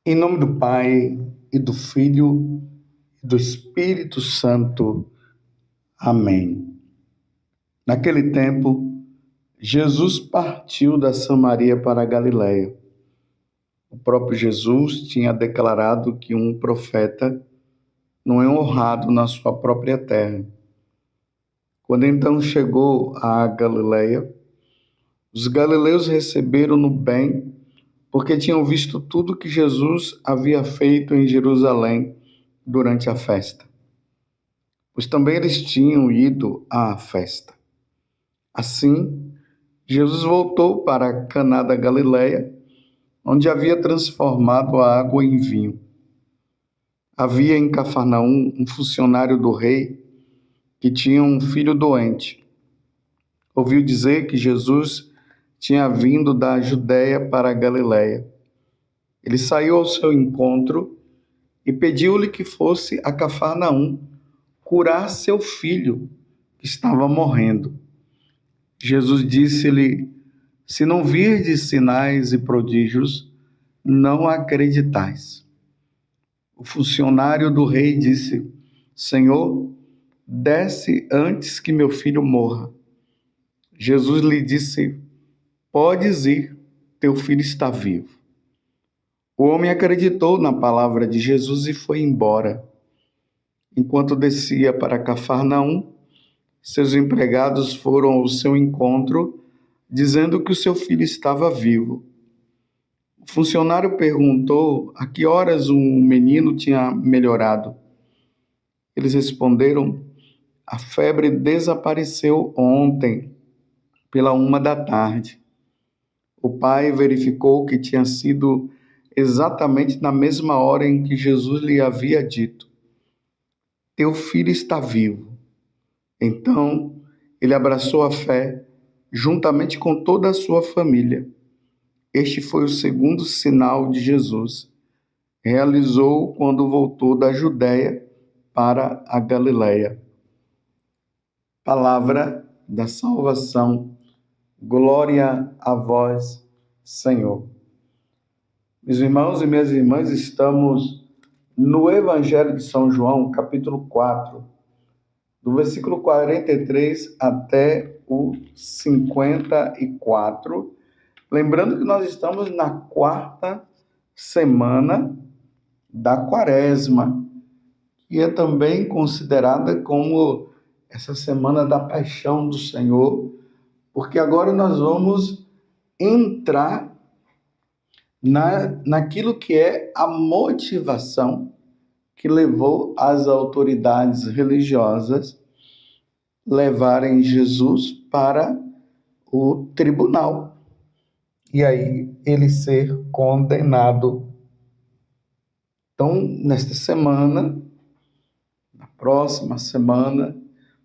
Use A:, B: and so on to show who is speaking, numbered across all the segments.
A: Em nome do Pai, e do Filho, e do Espírito Santo. Amém. Naquele tempo, Jesus partiu da Samaria para a Galiléia. O próprio Jesus tinha declarado que um profeta não é honrado na sua própria terra. Quando então chegou à Galiléia, os galileus receberam-no bem, porque tinham visto tudo que Jesus havia feito em Jerusalém durante a festa. Pois também eles tinham ido à festa. Assim, Jesus voltou para Caná da Galileia, onde havia transformado a água em vinho. Havia em Cafarnaum um funcionário do rei que tinha um filho doente. Ouviu dizer que Jesus tinha vindo da Judéia para a Galileia. Ele saiu ao seu encontro e pediu-lhe que fosse a Cafarnaum curar seu filho, que estava morrendo. Jesus disse-lhe: se não virdes sinais e prodígios, não acreditais. O funcionário do rei disse: Senhor, desce antes que meu filho morra. Jesus lhe disse: podes ir, teu filho está vivo. O homem acreditou na palavra de Jesus e foi embora. Enquanto descia para Cafarnaum, seus empregados foram ao seu encontro, dizendo que o seu filho estava vivo. O funcionário perguntou a que horas o menino tinha melhorado. Eles responderam: a febre desapareceu ontem, pela 1 da tarde. O pai verificou que tinha sido exatamente na mesma hora em que Jesus lhe havia dito: teu filho está vivo. Então, ele abraçou a fé, juntamente com toda a sua família. Este foi o segundo sinal de Jesus. Realizou quando voltou da Judéia para a Galiléia. Palavra da salvação. Glória a vós, Senhor. Meus irmãos e minhas irmãs, estamos no Evangelho de São João, capítulo 4, do versículo 43 até o 54. Lembrando que nós estamos na 4ª semana da Quaresma, que é também considerada como essa semana da Paixão do Senhor, porque agora nós vamos entrar naquilo que é a motivação que levou as autoridades religiosas levarem Jesus para o tribunal e aí ele ser condenado. Então, nesta semana, na próxima semana,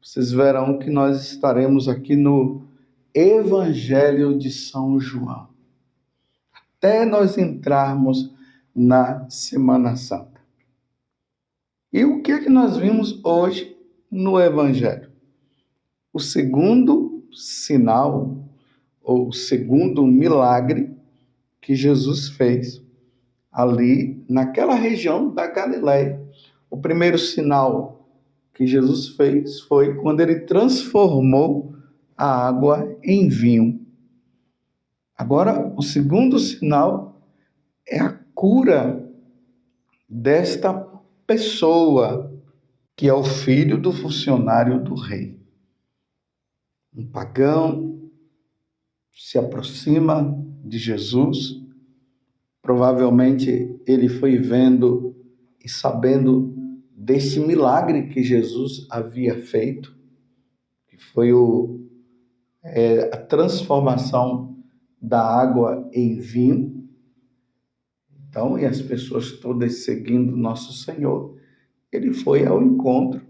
A: vocês verão que nós estaremos aqui no Evangelho de São João, até nós entrarmos na Semana Santa. E o que é que nós vimos hoje no Evangelho? O segundo sinal, ou segundo milagre que Jesus fez ali naquela região da Galiléia. O primeiro sinal que Jesus fez foi quando ele transformou a água em vinho. Agora, o segundo sinal é a cura desta pessoa, que é o filho do funcionário do rei. Um pagão se aproxima de Jesus. Provavelmente ele foi vendo e sabendo desse milagre que Jesus havia feito, que foi a transformação da água em vinho. Então, e as pessoas todas seguindo nosso Senhor, ele foi ao encontro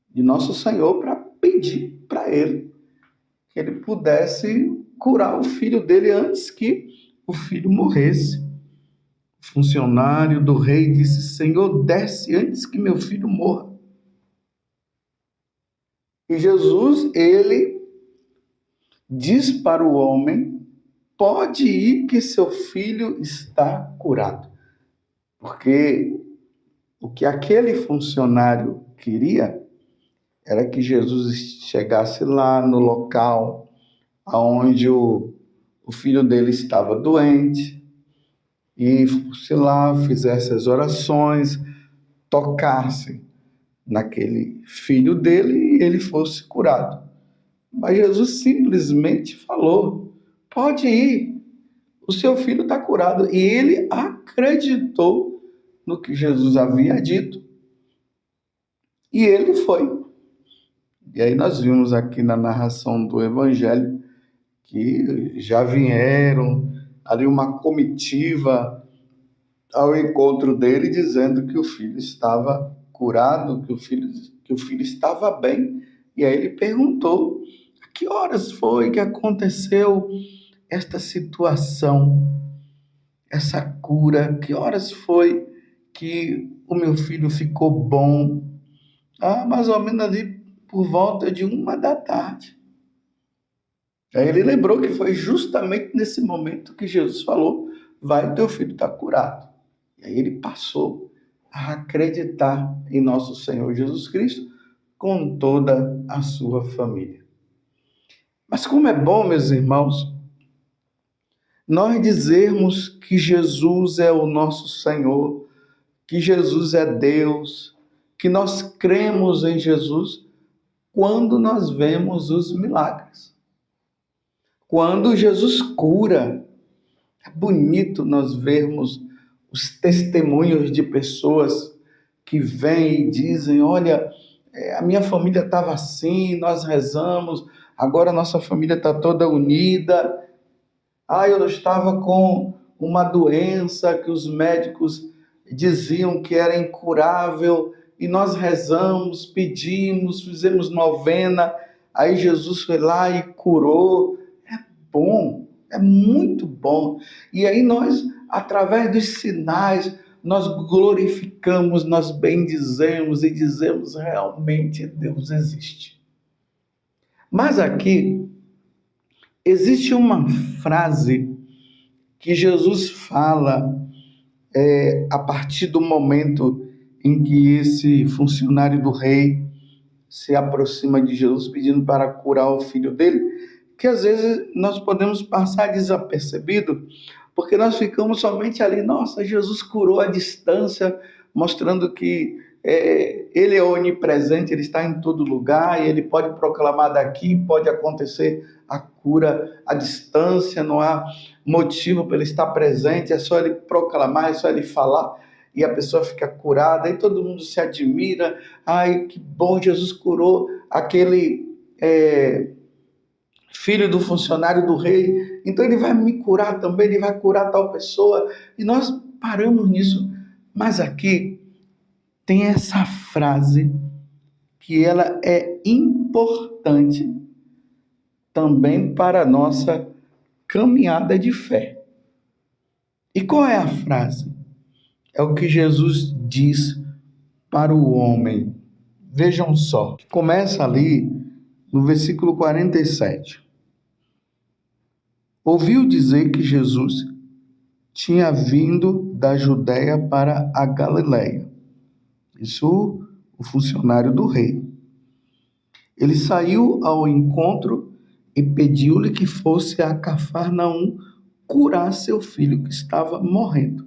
A: de nosso Senhor para pedir para ele que ele pudesse curar o filho dele antes que o filho morresse. O funcionário do rei disse: Senhor, desce antes que meu filho morra. E Jesus, ele diz para o homem: pode ir que seu filho está curado. Porque o que aquele funcionário queria era que Jesus chegasse lá no local onde o filho dele estava doente e fosse lá, fizesse as orações, tocasse naquele filho dele e ele fosse curado. Mas Jesus simplesmente falou: pode ir, o seu filho está curado. E ele acreditou no que Jesus havia dito. E ele foi. E aí nós vimos aqui na narração do Evangelho que já vieram ali uma comitiva ao encontro dele, dizendo que o filho estava curado, que o filho estava bem. E aí ele perguntou: a que horas foi que aconteceu esta situação, essa cura? Que horas foi que o meu filho ficou bom? Mais ou menos ali por volta de 1 da tarde. Aí ele lembrou que foi justamente nesse momento que Jesus falou: vai, teu filho está curado. E aí ele passou a acreditar em nosso Senhor Jesus Cristo com toda a sua família. Mas como é bom, meus irmãos, nós dizermos que Jesus é o nosso Senhor, que Jesus é Deus, que nós cremos em Jesus quando nós vemos os milagres. Quando Jesus cura, é bonito nós vermos os testemunhos de pessoas que vêm e dizem: olha, a minha família estava assim, nós rezamos, agora a nossa família está toda unida. Eu estava com uma doença que os médicos diziam que era incurável, e nós rezamos, pedimos, fizemos novena, aí Jesus foi lá e curou. É bom, é muito bom. E aí nós, através dos sinais, nós glorificamos, nós bendizemos e dizemos: realmente Deus existe. Mas aqui existe uma frase que Jesus fala a partir do momento em que esse funcionário do rei se aproxima de Jesus pedindo para curar o filho dele, que às vezes nós podemos passar desapercebido, porque nós ficamos somente ali: nossa, Jesus curou à distância, mostrando que ele é onipresente, ele está em todo lugar, e ele pode proclamar daqui, pode acontecer a cura à distância, não há motivo para ele estar presente, é só ele proclamar, é só ele falar, e a pessoa fica curada, e todo mundo se admira: ai, que bom, Jesus curou aquele filho do funcionário do rei, então ele vai me curar também, ele vai curar tal pessoa, e nós paramos nisso. Mas aqui tem essa frase que ela é importante também para a nossa caminhada de fé. E qual é a frase? É o que Jesus diz para o homem. Vejam só, começa ali no versículo 47. Ouviu dizer que Jesus tinha vindo da Judéia para a Galiléia. Isso, o funcionário do rei. Ele saiu ao encontro e pediu-lhe que fosse a Cafarnaum curar seu filho que estava morrendo.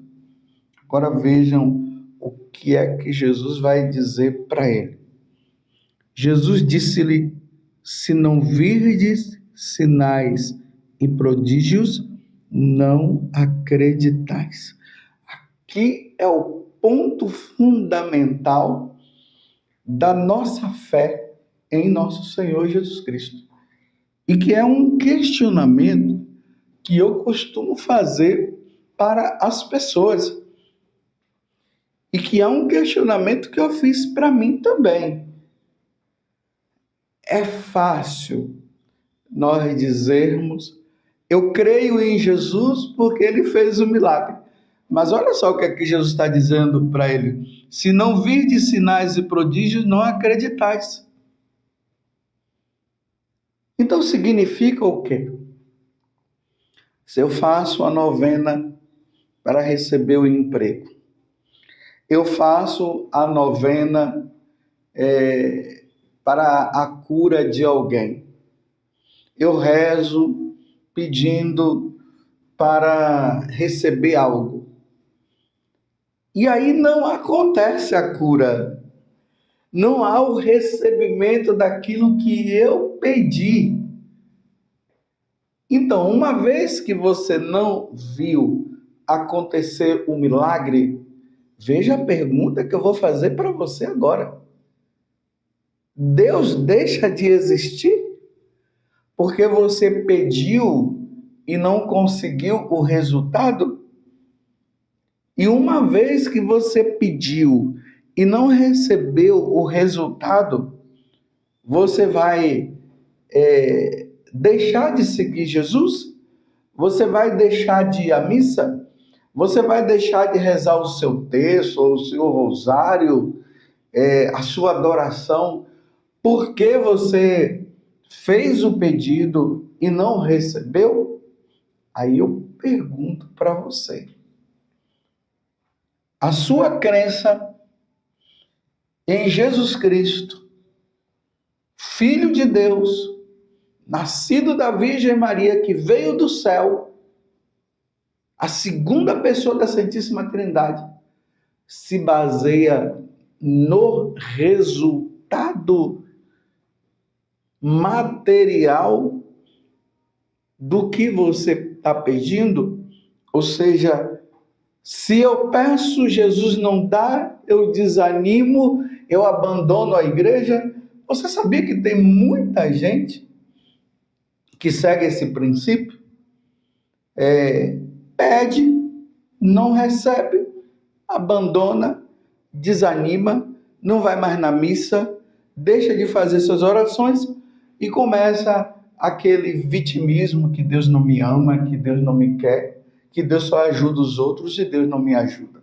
A: Agora vejam o que é que Jesus vai dizer para ele. Jesus disse-lhe: se não virdes sinais e prodígios, não acreditais. Aqui é o ponto fundamental da nossa fé em nosso Senhor Jesus Cristo. E que é um questionamento que eu costumo fazer para as pessoas. E que é um questionamento que eu fiz para mim também. É fácil nós dizermos: eu creio em Jesus porque ele fez o milagre. Mas olha só o que é que Jesus está dizendo para ele: se não virdes sinais e prodígios, não acreditais. Então significa o quê? Se eu faço a novena para receber o emprego, eu faço a novena para a cura de alguém. Eu rezo pedindo para receber algo. E aí não acontece a cura. Não há o recebimento daquilo que eu pedi. Então, uma vez que você não viu acontecer o milagre, veja a pergunta que eu vou fazer para você agora. Deus deixa de existir porque você pediu e não conseguiu o resultado? E uma vez que você pediu e não recebeu o resultado, você vai deixar de seguir Jesus? Você vai deixar de ir à missa? Você vai deixar de rezar o seu terço, ou o seu rosário, a sua adoração, porque você fez o pedido e não recebeu? Aí eu pergunto para você: a sua crença em Jesus Cristo, Filho de Deus, nascido da Virgem Maria, que veio do céu, a segunda pessoa da Santíssima Trindade, se baseia no resultado material do que você está pedindo? Ou seja, se eu peço, Jesus não dá, eu desanimo, eu abandono a igreja. Você sabia que tem muita gente que segue esse princípio? Pede, não recebe, abandona, desanima, não vai mais na missa, deixa de fazer suas orações e começa aquele vitimismo que Deus não me ama, que Deus não me quer, que Deus só ajuda os outros e Deus não me ajuda.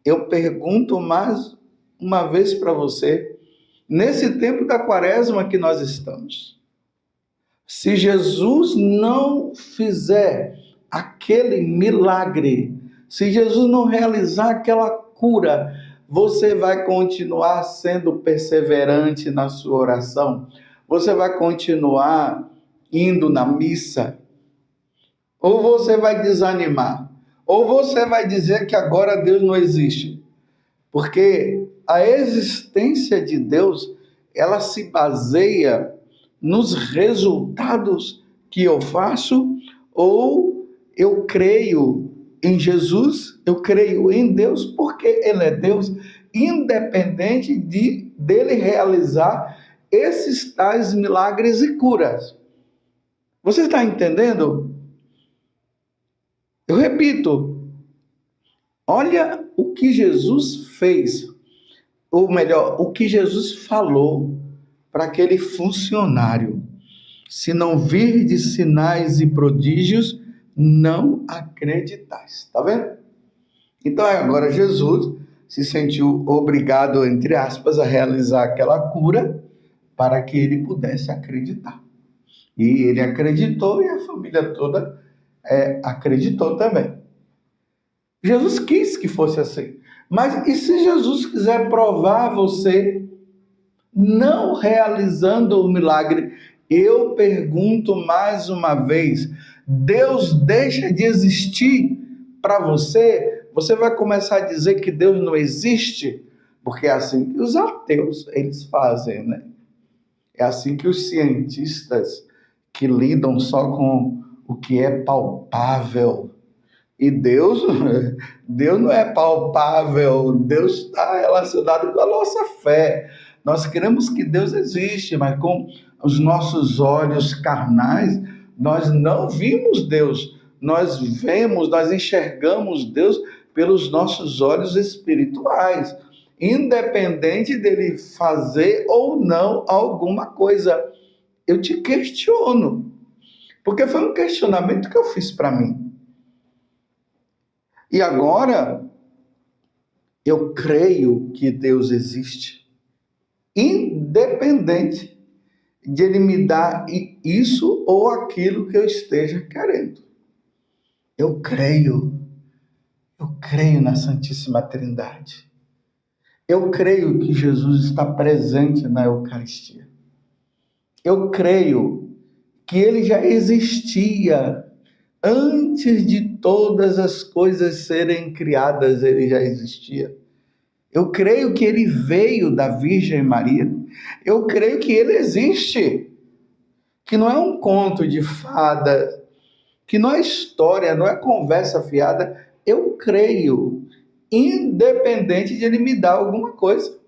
A: Eu pergunto mais uma vez para você, nesse tempo da quaresma que nós estamos, se Jesus não fizer aquele milagre, se Jesus não realizar aquela cura, você vai continuar sendo perseverante na sua oração? Você vai continuar indo na missa? Ou você vai desanimar? Ou você vai dizer que agora Deus não existe? Porque a existência de Deus, ela se baseia nos resultados que eu faço, ou eu creio em Jesus, eu creio em Deus porque Ele é Deus, independente dele realizar esses tais milagres e curas. Você está entendendo? Eu repito, olha o que Jesus fez, ou melhor, o que Jesus falou para aquele funcionário: se não virdes sinais e prodígios, não acreditais. Está vendo? Então agora Jesus se sentiu obrigado, entre aspas, a realizar aquela cura para que ele pudesse acreditar. E ele acreditou e a família toda acreditou também. Jesus quis que fosse assim. Mas e se Jesus quiser provar você não realizando o milagre? Eu pergunto mais uma vez: Deus deixa de existir para você? Você vai começar a dizer que Deus não existe? Porque é assim que os ateus eles fazem, né? É assim que os cientistas que lidam só com o que é palpável. E Deus não é palpável, Deus está relacionado com a nossa fé. Nós cremos que Deus existe, mas com os nossos olhos carnais, nós não vimos Deus. Nós enxergamos Deus pelos nossos olhos espirituais, independente dele fazer ou não alguma coisa. Eu te questiono, porque foi um questionamento que eu fiz para mim. E agora, eu creio que Deus existe, independente de Ele me dar isso ou aquilo que eu esteja querendo. Eu creio na Santíssima Trindade. Eu creio que Jesus está presente na Eucaristia. Eu creio que ele já existia antes de todas as coisas serem criadas, ele já existia. Eu creio que ele veio da Virgem Maria. Eu creio que ele existe. Que não é um conto de fada, que não é história, não é conversa fiada. Eu creio, independente de ele me dar alguma coisa.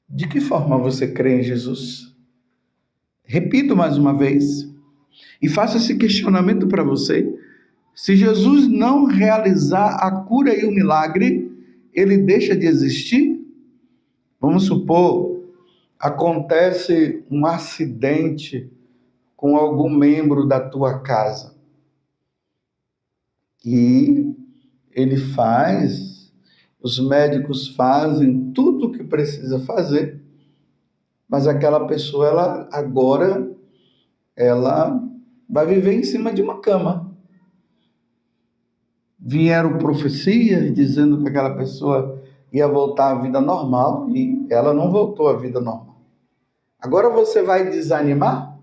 A: De que forma você crê em Jesus? Repito mais uma vez e faço esse questionamento para você. Se Jesus não realizar a cura e o milagre, ele deixa de existir? Vamos supor, acontece um acidente com algum membro da tua casa e os médicos fazem tudo o que precisa fazer, mas aquela pessoa, ela vai viver em cima de uma cama. Vieram profecias dizendo que aquela pessoa ia voltar à vida normal e ela não voltou à vida normal. Agora você vai desanimar?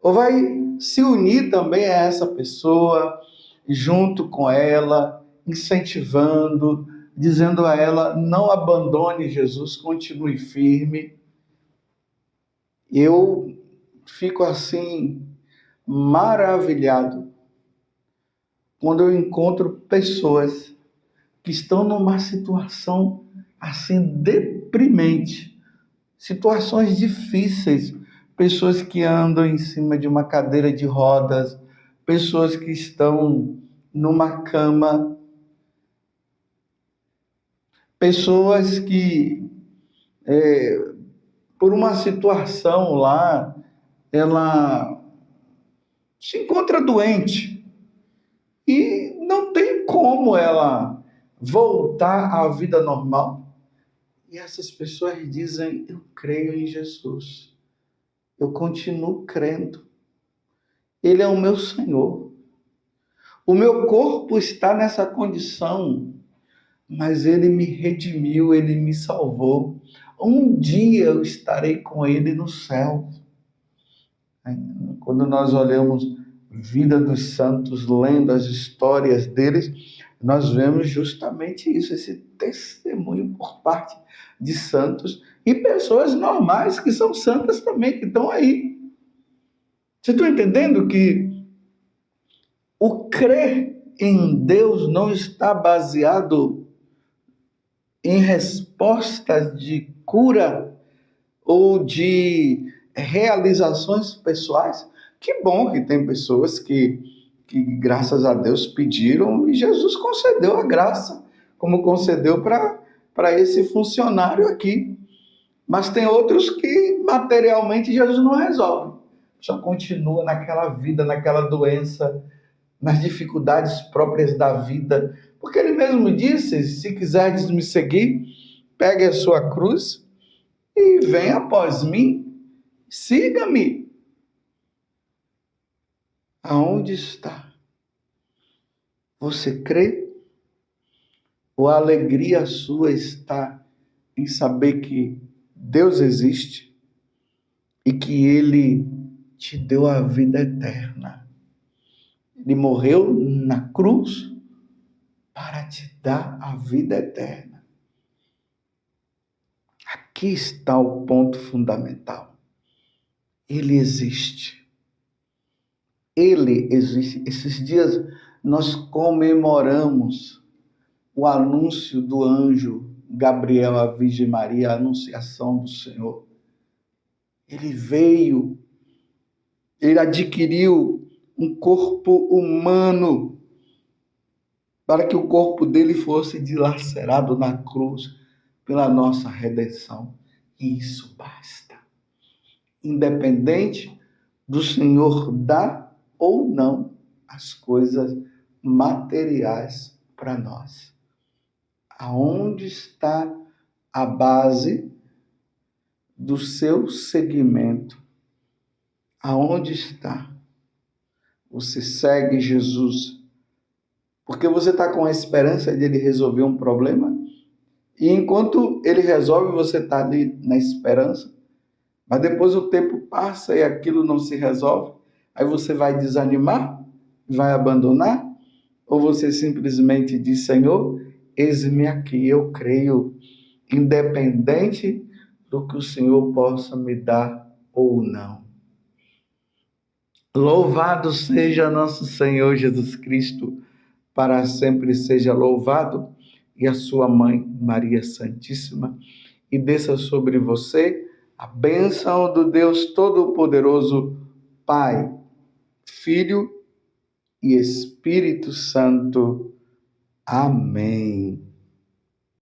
A: Ou vai se unir também a essa pessoa, junto com ela, incentivando, dizendo a ela, não abandone Jesus, continue firme. Eu fico assim, maravilhado, quando eu encontro pessoas que estão numa situação assim deprimente, situações difíceis, pessoas que andam em cima de uma cadeira de rodas, pessoas que estão numa cama, pessoas que, por uma situação lá, ela se encontra doente e não tem como ela voltar à vida normal. E essas pessoas dizem, eu creio em Jesus. Eu continuo crendo. Ele é o meu Senhor. O meu corpo está nessa condição, mas ele me redimiu, ele me salvou. Um dia eu estarei com ele no céu. Quando nós olhamos a vida dos santos, lendo as histórias deles, nós vemos justamente isso, esse testemunho por parte de santos e pessoas normais que são santas também, que estão aí. Você está entendendo que o crer em Deus não está baseado em respostas de cura ou de realizações pessoais? Que bom que tem pessoas que graças a Deus pediram e Jesus concedeu a graça, como concedeu para esse funcionário aqui. Mas tem outros que materialmente Jesus não resolve. Só continua naquela vida, naquela doença, nas dificuldades próprias da vida. Porque ele mesmo disse, se quiserdes me seguir, pegue a sua cruz e venha após mim, siga-me. Aonde está? Você crê? Ou a alegria sua está em saber que Deus existe e que Ele te deu a vida eterna? Ele morreu na cruz para te dar a vida eterna. Aqui está o ponto fundamental. Ele existe. Ele existe. Esses dias nós comemoramos o anúncio do anjo Gabriel à Virgem Maria, a anunciação do Senhor. Ele veio, ele adquiriu um corpo humano para que o corpo dele fosse dilacerado na cruz pela nossa redenção. E isso basta. Independente do Senhor dar ou não as coisas materiais para nós. Aonde está a base do seu seguimento? Aonde está? Você segue Jesus Porque você está com a esperança de ele resolver um problema, e enquanto ele resolve, você está ali na esperança, mas depois o tempo passa e aquilo não se resolve, aí você vai desanimar, vai abandonar, ou você simplesmente diz: Senhor, eis-me aqui, eu creio, independente do que o Senhor possa me dar ou não. Louvado seja nosso Senhor Jesus Cristo, para sempre seja louvado, e a sua mãe, Maria Santíssima, e desça sobre você a bênção do Deus Todo-Poderoso, Pai, Filho e Espírito Santo. Amém.